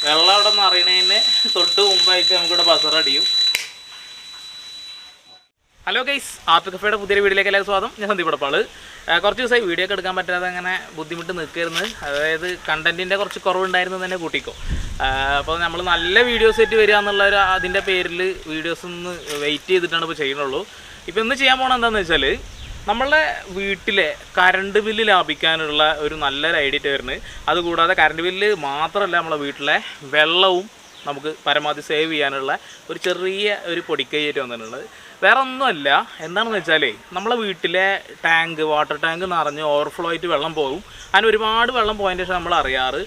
വെള്ളം അവിടെ നിന്ന് അറിയണതിന് തൊട്ട് മുമ്പായിട്ട് നമുക്കിവിടെ ബസർ അടിയും. ഹലോ ഗൈസ്, ആർട്ട് കഫേയുടെ പുതിയൊരു വീഡിയോയിലേക്ക് എല്ലാവർക്കും സ്വാഗതം. ഞാൻ സന്ദീപ് പടപ്പാള്. കുറച്ച് ദിവസമായി വീഡിയോ ഒക്കെ എടുക്കാൻ പറ്റാതെ അങ്ങനെ ബുദ്ധിമുട്ട് നിൽക്കരുന്ന്. അതായത് കണ്ടൻറ്റിൻ്റെ കുറച്ച് കുറവുണ്ടായിരുന്നു തന്നെ കൂട്ടിക്കോ. അപ്പോൾ നമ്മൾ നല്ല വീഡിയോസ് ആയിട്ട് വരിക എന്നുള്ള അതിൻ്റെ പേരിൽ വീഡിയോസ് ഒന്ന് വെയിറ്റ് ചെയ്തിട്ടാണ് ഇപ്പോൾ ചെയ്യുന്നുള്ളൂ. ഇപ്പോൾ ഇന്ന് ചെയ്യാൻ പോകണം എന്താണെന്ന് വെച്ചാൽ, നമ്മളുടെ വീട്ടിലെ കറണ്ട് ബില്ല് ലാഭിക്കാനുള്ള ഒരു നല്ലൊരു ഐഡിയ വരുന്നത്. അതുകൂടാതെ കറണ്ട് ബില്ല് മാത്രമല്ല, നമ്മളെ വീട്ടിലെ വെള്ളവും നമുക്ക് പരമാവധി സേവ് ചെയ്യാനുള്ള ഒരു ചെറിയ ഒരു പൊടിക്കൈയായിട്ട് വന്നിട്ടുള്ളത്. വേറെ ഒന്നുമല്ല, എന്താണെന്ന് വെച്ചാൽ നമ്മളെ വീട്ടിലെ ടാങ്ക്, വാട്ടർ ടാങ്ക് നിറഞ്ഞ് ഓവർഫ്ലോ ആയിട്ട് വെള്ളം പോകും. അതിന് ഒരുപാട് വെള്ളം പോയതിൻ്റെ ശേഷം നമ്മൾ അറിയാറ്.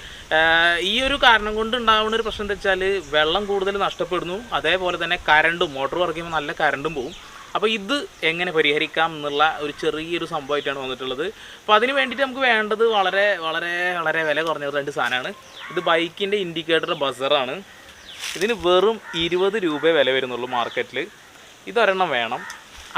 ഈ ഒരു കാരണം കൊണ്ട് ഉണ്ടാകുന്ന ഒരു പ്രശ്നം എന്താ വെച്ചാൽ, വെള്ളം കൂടുതൽ നഷ്ടപ്പെടുന്നു. അതേപോലെ തന്നെ കറണ്ടും, മോട്ടോർ വർക്ക് ചെയ്യുമ്പോൾ നല്ല കറണ്ടും പോകും. അപ്പോൾ ഇത് എങ്ങനെ പരിഹരിക്കാം എന്നുള്ള ഒരു ചെറിയൊരു സംഭവമായിട്ടാണ് വന്നിട്ടുള്ളത്. അപ്പോൾ അതിന് വേണ്ടിയിട്ട് നമുക്ക് വേണ്ടത് വളരെ വളരെ വളരെ വില കുറഞ്ഞ രണ്ട് സാധനമാണ്. ഇത് ബൈക്കിൻ്റെ ഇൻഡിക്കേറ്റർ ബസറാണ്. ഇതിന് വെറും 20 രൂപ വില വരുന്നുള്ളൂ മാർക്കറ്റിൽ. ഇതൊരെണ്ണം വേണം.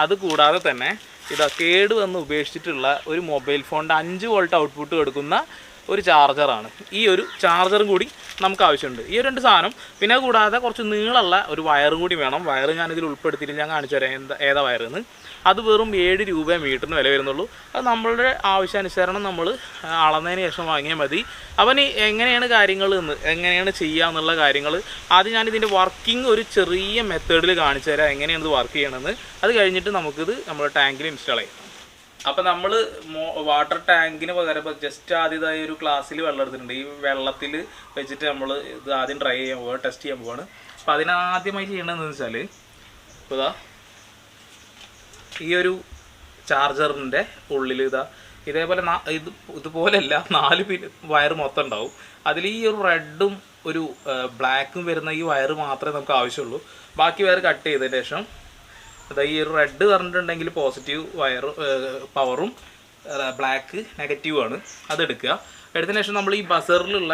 അതുകൂടാതെ തന്നെ ഇതാ കേട് വന്ന് ഉപേക്ഷിച്ചിട്ടുള്ള ഒരു മൊബൈൽ ഫോണിൻ്റെ 5 വോൾട്ട് ഔട്ട്പുട്ട് കൊടുക്കുന്ന ഒരു ചാർജറാണ്. ഈ ഒരു ചാർജറും കൂടി നമുക്ക് ആവശ്യമുണ്ട്. ഈ രണ്ട് സാധനം. പിന്നെ കൂടാതെ കുറച്ച് നീളമുള്ള ഒരു വയറും കൂടി വേണം. വയറ് ഞാനിതിൽ ഉൾപ്പെടുത്തിയിട്ട് ഞാൻ കാണിച്ചു തരാം ഏതാ വയറെന്ന്. അത് വെറും 7 രൂപ മീറ്ററിന് വില വരുന്നുള്ളൂ. അത് നമ്മളുടെ ആവശ്യാനുസരണം നമ്മൾ അളന്നതിന് ശേഷം വാങ്ങിയാൽ മതി. അവന് എങ്ങനെയാണ് കാര്യങ്ങൾ എങ്ങനെയാണ് ചെയ്യുക എന്നുള്ള കാര്യങ്ങൾ ആദ്യം ഞാനിതിൻ്റെ വർക്കിംഗ് ഒരു ചെറിയ മെത്തേഡിൽ കാണിച്ചു തരാം, എങ്ങനെയാണ് ഇത് വർക്ക് ചെയ്യണമെന്ന്. അത് കഴിഞ്ഞിട്ട് നമുക്കിത് നമ്മുടെ ടാങ്കിൽ ഇൻസ്റ്റാൾ ചെയ്യാം. അപ്പോൾ നമ്മൾ വാട്ടർ ടാങ്കിന് പകരം ജസ്റ്റ് ആദ്യമായി ഒരു ഗ്ലാസ്സിൽ വെള്ളം എടുത്തിട്ടുണ്ട്. ഈ വെള്ളത്തിൽ വെച്ചിട്ട് നമ്മൾ ഇത് ആദ്യം ട്രൈ ചെയ്യാൻ പോവുക, ടെസ്റ്റ് ചെയ്യാൻ പോവാണ്. അപ്പോൾ അതിനാദ്യമായി ചെയ്യേണ്ടതെന്ന് വെച്ചാൽ, ഇപ്പോൾ ഇതാ ഈ ഒരു ചാർജറിൻ്റെ ഉള്ളിൽ ഇതേപോലെ ഇതുപോലെയല്ല 4 വയർ മൊത്തം ഉണ്ടാവും. അതിൽ ഈ ഒരു റെഡും ഒരു ബ്ലാക്കും വരുന്ന ഈ വയർ മാത്രമേ നമുക്ക് ആവശ്യമുള്ളൂ. ബാക്കി വയർ കട്ട് ചെയ്തതിന് ശേഷം അതായത് ഈ ഒരു റെഡ് പറഞ്ഞിട്ടുണ്ടെങ്കിൽ പോസിറ്റീവ് വയർ പവറും ബ്ലാക്ക് നെഗറ്റീവാണ്. അതെടുക്കുക. എടുത്തതിന് ശേഷം നമ്മൾ ഈ ബസറിലുള്ള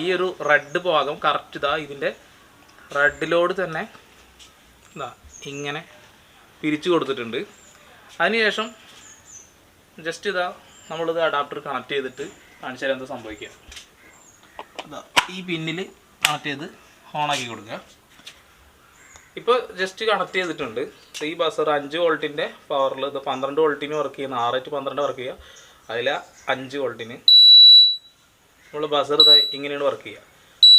ഈ ഒരു റെഡ് ഭാഗം കറക്റ്റ് ഇതിൻ്റെ റെഡിലോട് തന്നെ ഇങ്ങനെ പിരിച്ചു കൊടുത്തിട്ടുണ്ട്. അതിനുശേഷം ജസ്റ്റ് നമ്മളിത് അഡാപ്റ്റർ കണക്ട് ചെയ്തിട്ട് കാണിച്ചു തരാൻ എന്താ സംഭവിക്കുക. ഈ പിന്നിൽ കണക്ട് ചെയ്ത് ഓണാക്കി കൊടുക്കുക. ഇപ്പോൾ ജസ്റ്റ് കണക്ട് ചെയ്തിട്ടുണ്ട്. ഈ ബസർ 5 വോൾട്ടിൻ്റെ പവറിൽ ഇത് 12 വോൾട്ടിന് വർക്ക് ചെയ്യുന്ന 6-12 വർക്ക് ചെയ്യുക. അതിൽ 5 വോൾട്ടിന് നമ്മൾ ബസർ ഇങ്ങനെയാണ് വർക്ക് ചെയ്യുക.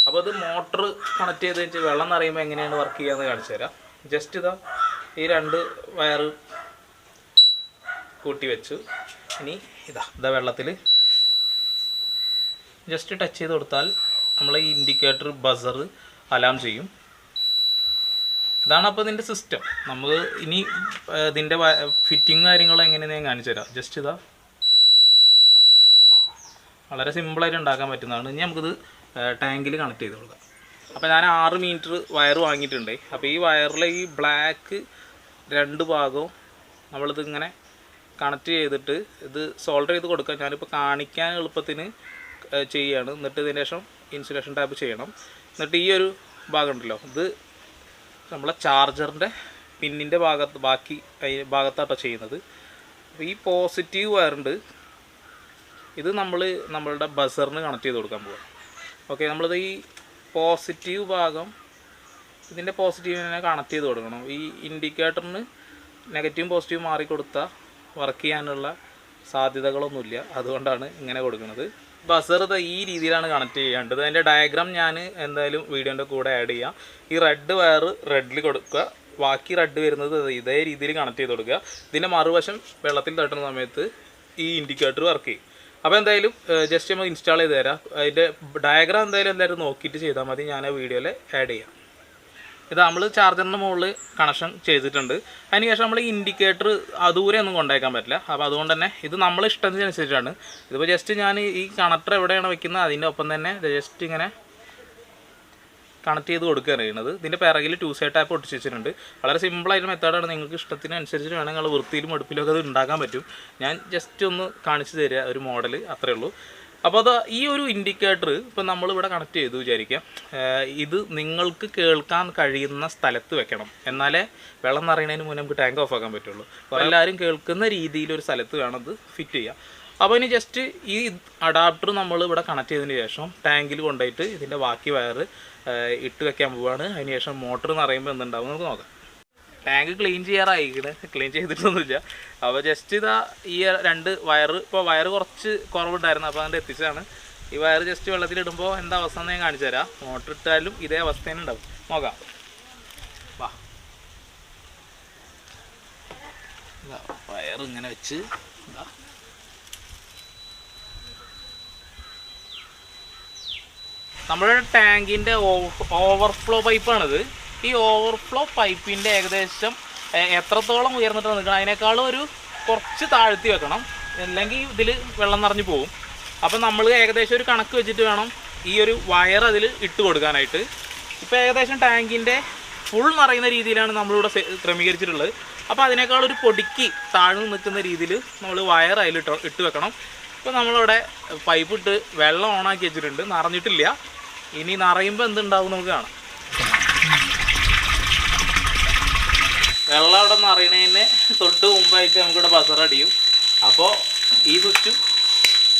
അപ്പോൾ ഇത് മോട്ടർ കണക്ട് ചെയ്ത് വെച്ച് വെള്ളം നിറയുമ്പോൾ എങ്ങനെയാണ് വർക്ക് ചെയ്യുക എന്ന് കാണിച്ചു തരാം. ജസ്റ്റ് ഈ 2 വയർ കൂട്ടി വെച്ചു. ഇനി ഇതാ വെള്ളത്തിൽ ജസ്റ്റ് ടച്ച് ചെയ്ത് കൊടുത്താൽ നമ്മൾ ഈ ഇൻഡിക്കേറ്റർ ബസർ അലാം ചെയ്യും. ഇതാണ് അപ്പോൾ ഇതിൻ്റെ സിസ്റ്റം. നമ്മൾ ഇനി ഇതിൻ്റെ ഫിറ്റിങ് കാര്യങ്ങളും എങ്ങനെയാണെന്ന് ഞാൻ കാണിച്ചു തരാം. ജസ്റ്റ് വളരെ സിമ്പിളായിട്ട് ഉണ്ടാക്കാൻ പറ്റുന്നതാണ്. ഇനി നമുക്കിത് ടാങ്കിൽ കണക്ട് ചെയ്ത് കൊടുക്കാം. അപ്പോൾ ഞാൻ 6 മീറ്റർ വയർ വാങ്ങിയിട്ടുണ്ട്. അപ്പോൾ ഈ വയറിലെ ഈ ബ്ലാക്ക് 2 ഭാഗവും നമ്മളിത് ഇങ്ങനെ കണക്ട് ചെയ്തിട്ട് ഇത് സോൾഡർ ചെയ്ത് കൊടുക്കാം. ഞാനിപ്പോൾ കാണിക്കാൻ എളുപ്പത്തിന് ചെയ്യുകയാണ്. എന്നിട്ട് ഇതിന് ശേഷം ഇൻസുലേഷൻ ടാപ്പ് ചെയ്യണം. എന്നിട്ട് ഈ ഒരു ഭാഗം ഉണ്ടല്ലോ, ഇത് നമ്മളെ ചാർജറിൻ്റെ പിന്നിൻ്റെ ബാക്കി ഭാഗത്താട്ടോ ചെയ്യുന്നത്. അപ്പോൾ ഈ പോസിറ്റീവ് വയറുണ്ട്, ഇത് നമ്മളുടെ ബസറിന് കണക്ട് ചെയ്ത് കൊടുക്കാൻ പോകാം. ഓക്കെ, നമ്മളിത് ഈ പോസിറ്റീവ് ഭാഗം ഇതിൻ്റെ പോസിറ്റീവിനെ കണക്ട് ചെയ്ത് കൊടുക്കണം. ഈ ഇൻഡിക്കേറ്ററിന് നെഗറ്റീവും പോസിറ്റീവും മാറിക്കൊടുത്താൽ വർക്ക് ചെയ്യാനുള്ള സാധ്യതകളൊന്നുമില്ല. അതുകൊണ്ടാണ് ഇങ്ങനെ കൊടുക്കുന്നത്. ബസർ ഈ രീതിയിലാണ് കണക്ട് ചെയ്യേണ്ടത്. അതിൻ്റെ ഡയഗ്രാം ഞാൻ എന്തായാലും വീഡിയോൻ്റെ കൂടെ ആഡ് ചെയ്യാം. ഈ റെഡ് വയർ റെഡിൽ കൊടുക്കുക, ബാക്കി റെഡ് വരുന്നത് ഇതേ രീതിയിൽ കണക്ട് ചെയ്ത് കൊടുക്കുക. ഇതിൻ്റെ മറുവശം വെള്ളത്തിൽ തട്ടുന്ന സമയത്ത് ഈ ഇൻഡിക്കേറ്റർ വർക്ക് ചെയ്യും. അപ്പോൾ എന്തായാലും ജസ്റ്റ് നമ്മൾ ഇൻസ്റ്റാൾ ചെയ്ത് തരാം. അതിൻ്റെ ഡയഗ്രാം എന്തായാലും നോക്കിയിട്ട് ചെയ്താൽ മതി. ഞാൻ ആ വീഡിയോയിൽ ആഡ് ചെയ്യാം. ഇത് നമ്മൾ ചാർജറിൻ്റെ മുകളിൽ കണക്ഷൻ ചെയ്തിട്ടുണ്ട്. അതിനുശേഷം നമ്മൾ ഈ ഇൻഡിക്കേറ്റർ ദൂരെ ഒന്നും കൊണ്ടുപോയേക്കാൻ പറ്റില്ല. അപ്പോൾ അതുകൊണ്ട് തന്നെ ഇത് നമ്മളെ ഇഷ്ടത്തിനനുസരിച്ചാണ്. ഇതിപ്പോൾ ജസ്റ്റ് ഞാൻ ഈ കണക്ടർ എവിടെയാണ് വയ്ക്കുന്നത് അതിൻ്റെ ഒപ്പം തന്നെ ജസ്റ്റ് ഇങ്ങനെ കണക്ട് ചെയ്ത് കൊടുക്കുകയാണ് ചെയ്യുന്നത്. ഇതിൻ്റെ പിറകിൽ 2 സൈഡ് ടാപ്പ് ഒട്ടിച്ച് വെച്ചിട്ടുണ്ട്. വളരെ സിമ്പിളായിട്ട് മെത്തേഡാണ്. നിങ്ങൾക്ക് ഇഷ്ടത്തിനനുസരിച്ച് വേണമെങ്കിൽ നിങ്ങൾ വൃത്തിയിലും അടുപ്പിലൊക്കെ അത് ഉണ്ടാക്കാൻ പറ്റും. ഞാൻ ജസ്റ്റ് ഒന്ന് കാണിച്ചു തരിക ഒരു മോഡൽ, അത്രയേ ഉള്ളൂ. അപ്പോൾ ഈ ഒരു ഇൻഡിക്കേറ്റർ ഇപ്പോൾ നമ്മളിവിടെ കണക്ട് ചെയ്തു വിചാരിക്കാം. ഇത് നിങ്ങൾക്ക് കേൾക്കാൻ കഴിയുന്ന സ്ഥലത്ത് വെക്കണം. എന്നാലേ വെള്ളം നിറയുന്നതിന് മുന്നേ നമുക്ക് ടാങ്ക് ഓഫ് ആക്കാൻ പറ്റുള്ളൂ. അപ്പോൾ എല്ലാവരും കേൾക്കുന്ന രീതിയിലൊരു സ്ഥലത്ത് വേണം ഇത് ഫിറ്റ് ചെയ്യുക. അപ്പോൾ ഇനി ജസ്റ്റ് ഈ അഡാപ്റ്റർ നമ്മൾ ഇവിടെ കണക്ട് ചെയ്തതിന് ശേഷം ടാങ്കിൽ കൊണ്ടുപോയിട്ട് ഇതിൻ്റെ ബാക്കി വയർ ഇട്ട് വെക്കാൻ പോവുകയാണ്. അതിന് ശേഷം മോട്ടർ എന്ന് പറയുമ്പോൾ എന്തുണ്ടാവും നമുക്ക് നോക്കാം. ടാങ്ക് ക്ലീൻ ചെയ്യാറായിക്കണ്, ക്ലീൻ ചെയ്തിട്ടൊന്നുമില്ല. അപ്പോൾ ജസ്റ്റ് ഇതാ ഈ 2 വയർ, ഇപ്പോൾ വയർ കുറച്ച് കുറവുണ്ടായിരുന്നു, അപ്പോൾ അതിൻ്റെ എത്തിച്ചതാണ്. ഈ വയർ ജസ്റ്റ് വെള്ളത്തിലിടുമ്പോൾ എന്താ അവസ്ഥ എന്ന് ഞാൻ കാണിച്ചു തരാം. മോട്ടർ ഇട്ടാലും ഇതേ അവസ്ഥ തന്നെ ഉണ്ടാവും. നോക്കാം, വാ. വയർ ഇങ്ങനെ വെച്ച് ഇതാ നമ്മുടെ ടാങ്കിൻ്റെ ഓവർഫ്ലോ പൈപ്പാണിത്. ഈ ഓവർഫ്ലോ പൈപ്പിൻ്റെ ഏകദേശം എത്രത്തോളം ഉയർന്നിട്ട് നിൽക്കണം, അതിനേക്കാളും ഒരു കുറച്ച് താഴ്ത്തി വെക്കണം, അല്ലെങ്കിൽ ഇതിൽ വെള്ളം നിറഞ്ഞു പോകും. അപ്പം നമ്മൾ ഏകദേശം ഒരു കണക്ക് വെച്ചിട്ട് വേണം ഈ ഒരു വയർ അതിൽ ഇട്ട് കൊടുക്കാനായിട്ട്. ഇപ്പോൾ ഏകദേശം ടാങ്കിൻ്റെ ഫുൾ നിറയുന്ന രീതിയിലാണ് നമ്മളിവിടെ ക്രമീകരിച്ചിട്ടുള്ളത്. അപ്പോൾ അതിനേക്കാൾ ഒരു പൊടിക്ക് താഴ്ന്നു നിൽക്കുന്ന രീതിയിൽ നമ്മൾ വയർ അതിൽ ഇട്ട് വെക്കണം. ഇപ്പോൾ നമ്മളിവിടെ പൈപ്പ് ഇട്ട് വെള്ളം ഓണാക്കി വെച്ചിട്ടുണ്ട്, നിറഞ്ഞിട്ടില്ല. ഇനി നിറയുമ്പോൾ എന്തുണ്ടാവും നമുക്ക് കാണാം. വെള്ളം അവിടെ നിറയണതിന് തൊട്ട് മുമ്പായിട്ട് നമുക്കിവിടെ ബസർ അടിയും. അപ്പോൾ ഈ സ്വിച്ചും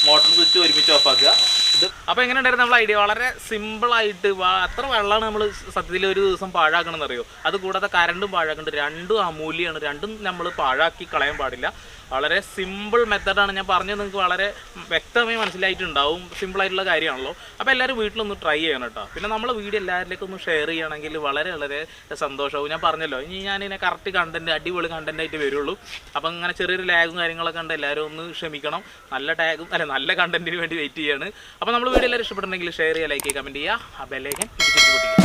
മോട്ടർ സ്വിച്ച് ഒരുമിച്ച് ഓഫാക്കുക. ഇത് അപ്പോൾ എങ്ങനെ ഉണ്ടായിരുന്നു നമ്മൾ ഐഡിയ? വളരെ സിമ്പിളായിട്ട് അത്ര വെള്ളമാണ് നമ്മൾ സത്യത്തിൽ ഒരു ദിവസം പാഴാക്കണമെന്ന് അറിയോ. അതുകൂടാതെ കറണ്ടും പാഴാക്കുന്നുണ്ട്. രണ്ടും അമൂല്യമാണ്, രണ്ടും നമ്മൾ പാഴാക്കി കളയാൻ പാടില്ല. വളരെ സിമ്പിൾ മെത്തഡാണ് ഞാൻ പറഞ്ഞത്, നിങ്ങൾക്ക് വളരെ വ്യക്തമായി മനസ്സിലായിട്ടുണ്ടാവും. സിമ്പിളായിട്ടുള്ള കാര്യമാണല്ലോ. അപ്പോൾ എല്ലാവരും വീട്ടിലൊന്ന് ട്രൈ ചെയ്യണം കേട്ടോ. പിന്നെ നമ്മൾ വീഡിയോ എല്ലാവരിലേക്കും ഒന്ന് ഷെയർ ചെയ്യുകയാണെങ്കിൽ വളരെ വളരെ സന്തോഷമാവും. ഞാൻ പറഞ്ഞല്ലോ, ഇനി ഞാനിങ്ങനെ കറക്റ്റ് കണ്ടൻറ്റ്, അടിപൊളി കണ്ടൻറ്റായിട്ട് വരുള്ളൂ. അപ്പോൾ ഇങ്ങനെ ചെറിയൊരു ലാഗും കാര്യങ്ങളൊക്കെ ഉണ്ട്, എല്ലാവരും ഒന്ന് ക്ഷമിക്കണം. നല്ല കണ്ടൻറ്റിന് വേണ്ടി വെയിറ്റ് ചെയ്യാണ്. അപ്പോൾ നമ്മൾ വീഡിയോ എല്ലാവരും ഇഷ്ടപ്പെട്ടുണ്ടെങ്കിൽ ഷെയർ ചെയ്യുക, ലൈക്ക് ചെയ്യുക, കമൻറ്റ് ചെയ്യുക, ആ ബെല്ലൈക്കൻ ഇടിച്ചിട്ട് പൊട്ടിക്കുക.